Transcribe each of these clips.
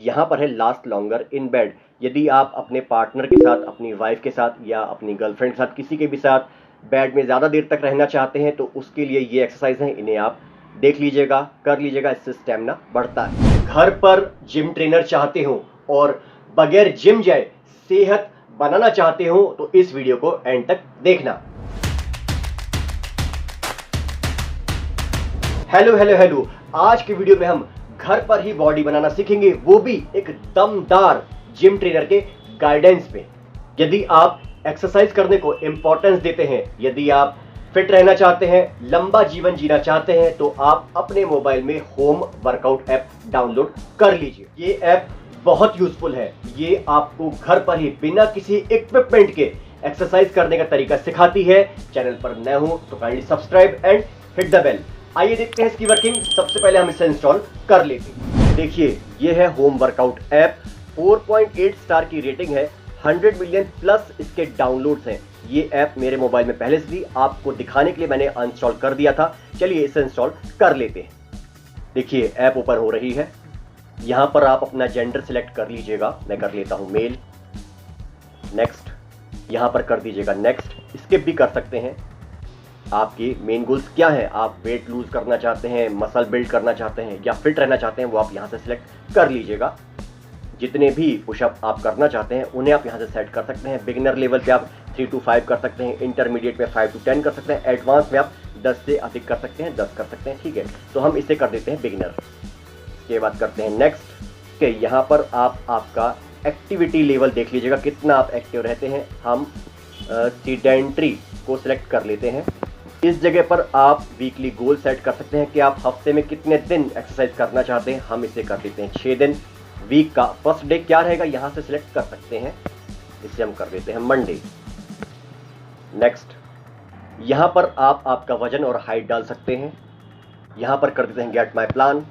यहाँ पर है लास्ट लॉन्गर इन बेड। यदि आप अपने पार्टनर के साथ, अपनी वाइफ के साथ या अपनी गर्लफ्रेंड के साथ, किसी के भी साथ बेड में ज़्यादा देर तक रहना चाहते हैं तो उसके लिए ये एक्सरसाइज हैं, इन्हें आप देख लीजिएगा, कर लीजिएगा, इससे स्टेमिना बढ़ता है। घर पर जिम ट्रेनर चाहते हो और बगैर जिम जाए सेहत बनाना चाहते हो तो इस वीडियो को एंड तक देखना। हेलो, आज की वीडियो में हम घर पर ही बॉडी बनाना सीखेंगे, वो भी एक दमदार जिम ट्रेनर के गाइडेंस में। यदि आप एक्सरसाइज करने को इंपॉर्टेंस देते हैं, यदि आप फिट रहना चाहते हैं, लंबा जीवन जीना चाहते हैं, तो आप अपने मोबाइल में होम वर्कआउट ऐप डाउनलोड कर लीजिए। ये ऐप बहुत यूजफुल है। ये आपको घर पर ही बिना किसी इक्विपमेंट के एक्सरसाइज करने का तरीका सिखाती है। चैनल पर नए हो तो kindly subscribe and hit the bell. आइए देखते हैं इसकी वर्किंग। सबसे पहले हम इसे इंस्टॉल कर लेते हैं। देखिए, ये है होम वर्कआउट ऐप। 4.8 स्टार की रेटिंग है, 100 मिलियन प्लस इसके डाउनलोड्स हैं। ये ऐप मेरे मोबाइल में पहले से थी, आपको दिखाने के लिए मैंने इंस्टॉल कर दिया था। चलिए इसे इंस्टॉल कर लेते हैं। देखिए, ऐप ओपन हो रही है। यहां पर आप अपना जेंडर सिलेक्ट कर लीजिएगा। मैं कर लेता हूं मेल। नेक्स्ट, यहां पर कर दीजिएगा नेक्स्ट। स्किप भी कर सकते हैं। आपके मेन गोल्स क्या है, आप वेट लूज करना चाहते हैं, मसल बिल्ड करना चाहते हैं या फिट रहना चाहते हैं, वो आप यहाँ से सिलेक्ट कर लीजिएगा। जितने भी पुशअप आप करना चाहते हैं उन्हें आप यहाँ से सेट कर सकते हैं। बिगिनर लेवल पे आप 3 to 5 कर सकते हैं, इंटरमीडिएट में 5 to 10 कर सकते हैं, एडवांस में आप 10 से अधिक कर सकते हैं, 10 कर सकते हैं। ठीक है, तो हम इसे कर देते हैं बिगिनर। इसके बाद करते हैं नेक्स्ट। के यहाँ पर आप आपका एक्टिविटी लेवल देख लीजिएगा, कितना आप एक्टिव रहते हैं। हम सीडेंट्री को सिलेक्ट कर लेते हैं। इस जगह पर आप वीकली गोल सेट कर सकते हैं कि आप हफ्ते में कितने दिन एक्सरसाइज करना चाहते हैं। हम इसे कर देते हैं 6 दिन। वीक का फर्स्ट डे क्या रहेगा यहाँ से सिलेक्ट कर सकते हैं। इसे हम कर देते हैं मंडे। नेक्स्ट, यहाँ पर आप आपका वजन और हाइट डाल सकते हैं। यहाँ पर कर देते हैं गेट माई प्लान।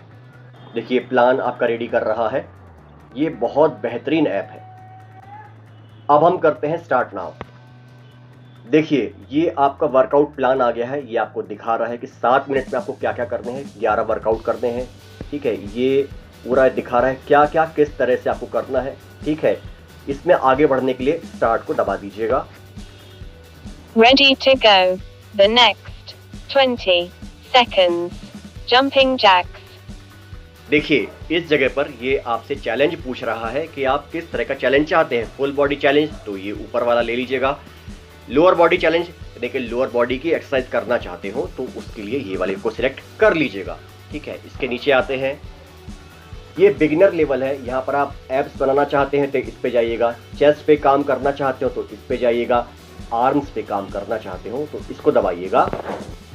देखिए, प्लान आपका रेडी कर रहा है। ये बहुत बेहतरीन ऐप है। अब हम करते हैं स्टार्ट नाउ। देखिए, ये आपका वर्कआउट प्लान आ गया है। ये आपको दिखा रहा है कि 7 मिनट में आपको क्या क्या करने हैं। 11 वर्कआउट करने हैं। ठीक है, ये पूरा दिखा रहा है क्या क्या किस तरह से आपको करना है। ठीक है, इसमें आगे बढ़ने के लिए स्टार्ट को दबा दीजिएगा। Ready to go. The next 20 seconds. Jumping jacks. देखिए, इस जगह पर ये आपसे चैलेंज पूछ रहा है कि आप किस तरह का चैलेंज चाहते हैं। फुल बॉडी चैलेंज तो ये ऊपर वाला ले लीजिएगा। लोअर बॉडी चैलेंज, देखिए लोअर बॉडी की एक्सरसाइज करना चाहते हो तो उसके लिए ये वाले को सिलेक्ट कर लीजिएगा। ठीक है, इसके नीचे आते हैं। ये बिगिनर लेवल है। यहाँ पर आप एब्स बनाना चाहते हैं तो इस पे जाइएगा। चेस्ट पे काम करना चाहते हो तो इस पे जाइएगा। आर्म्स पे काम करना चाहते हो तो इसको दबाइएगा।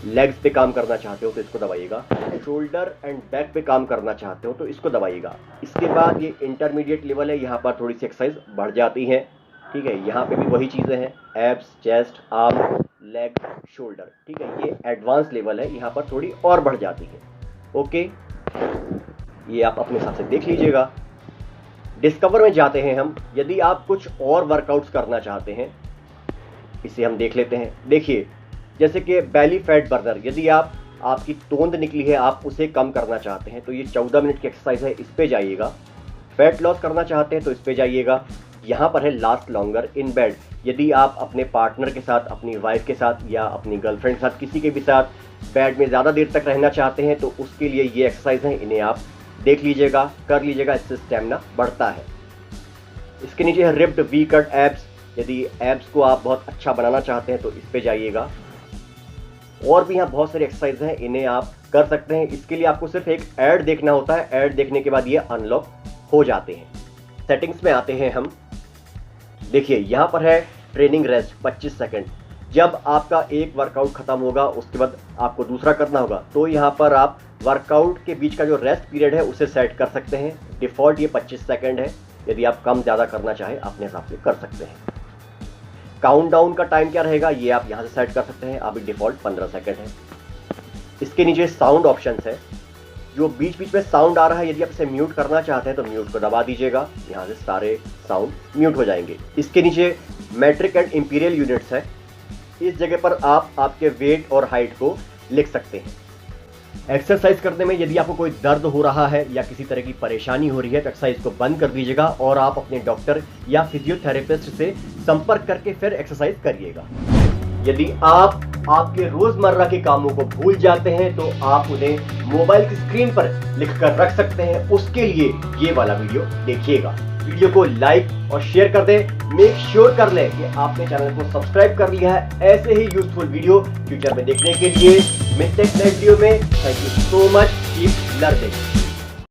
लेग्स पे काम करना चाहते हो तो इसको दबाइएगा। शोल्डर एंड बैक पे काम करना चाहते हो तो इसको दबाइएगा। इसके बाद ये इंटरमीडिएट लेवल है। यहाँ पर थोड़ी सी एक्सरसाइज बढ़ जाती है। ठीक है, यहाँ पे भी वही चीज़ें हैं, abs, chest, arm, leg, shoulder. ठीक है, ये एडवांस लेवल है, यहाँ पर थोड़ी और बढ़ जाती है। ओके, ये आप अपने हिसाब से देख लीजिएगा। डिस्कवर में जाते हैं हम। यदि आप कुछ और वर्कआउट्स करना चाहते हैं, इसे हम देख लेते हैं। देखिए, जैसे कि बेली फैट बर्नर, यदि आपकी तोंद निकली है, आप उसे कम करना चाहते हैं तो ये 14 मिनट की एक्सरसाइज है, इस पे जाइएगा। फैट लॉस करना चाहते हैं तो इस पे जाइएगा। यहाँ पर है लास्ट लॉन्गर इन बेड। यदि आप अपने पार्टनर के साथ, अपनी वाइफ के साथ या अपनी गर्लफ्रेंड के साथ, किसी के भी साथ बेड में ज़्यादा देर तक रहना चाहते हैं तो उसके लिए ये एक्सरसाइज हैं, इन्हें आप देख लीजिएगा, कर लीजिएगा, इससे स्टेमिना बढ़ता है। इसके नीचे है रिप्ड वी कट एब्स। यदि एब्स को आप बहुत अच्छा बनाना चाहते हैं तो इस पे जाइएगा। और भी यहाँ बहुत सारी एक्सरसाइज हैं, इन्हें आप कर सकते हैं। इसके लिए आपको सिर्फ एक ऐड देखना होता है। ऐड देखने के बाद ये अनलॉक हो जाते हैं। सेटिंग्स में आते हैं हम। देखिए, यहाँ पर है ट्रेनिंग रेस्ट 25 सेकंड। जब आपका एक वर्कआउट खत्म होगा उसके बाद आपको दूसरा करना होगा तो यहाँ पर आप वर्कआउट के बीच का जो रेस्ट पीरियड है उसे सेट कर सकते हैं। डिफ़ॉल्ट ये 25 सेकंड है। यदि आप कम ज़्यादा करना चाहें अपने हिसाब से कर सकते हैं। काउंटडाउन का टाइम क्या रहेगा ये आप यहाँ से सेट कर सकते हैं। अभी डिफ़ॉल्ट 15 सेकंड है। इसके नीचे साउंड ऑप्शंस है। जो बीच बीच में साउंड आ रहा है, यदि आप इसे म्यूट करना चाहते हैं तो म्यूट को दबा दीजिएगा। यहाँ से सारे साउंड म्यूट हो जाएंगे। इसके नीचे मैट्रिक एंड इंपीरियल यूनिट्स है। इस जगह पर आप आपके वेट और हाइट को लिख सकते हैं। एक्सरसाइज करने में यदि आपको कोई दर्द हो रहा है या किसी तरह की परेशानी हो रही है तो एक्सरसाइज को बंद कर दीजिएगा और आप अपने डॉक्टर या फिजियोथेरेपिस्ट से संपर्क करके फिर एक्सरसाइज करिएगा। यदि आप आपके रोजमर्रा के कामों को भूल जाते हैं तो आप उन्हें मोबाइल की स्क्रीन पर लिखकर रख सकते हैं। उसके लिए ये वाला वीडियो देखिएगा। वीडियो को लाइक और शेयर कर दें। मेक श्योर कर लें कि आपने चैनल को सब्सक्राइब कर लिया है। ऐसे ही यूजफुल वीडियो फ्यूचर में देखने के लिए मिलते हैं नेक्स्ट वीडियो में। Thank you so much. Keep learning.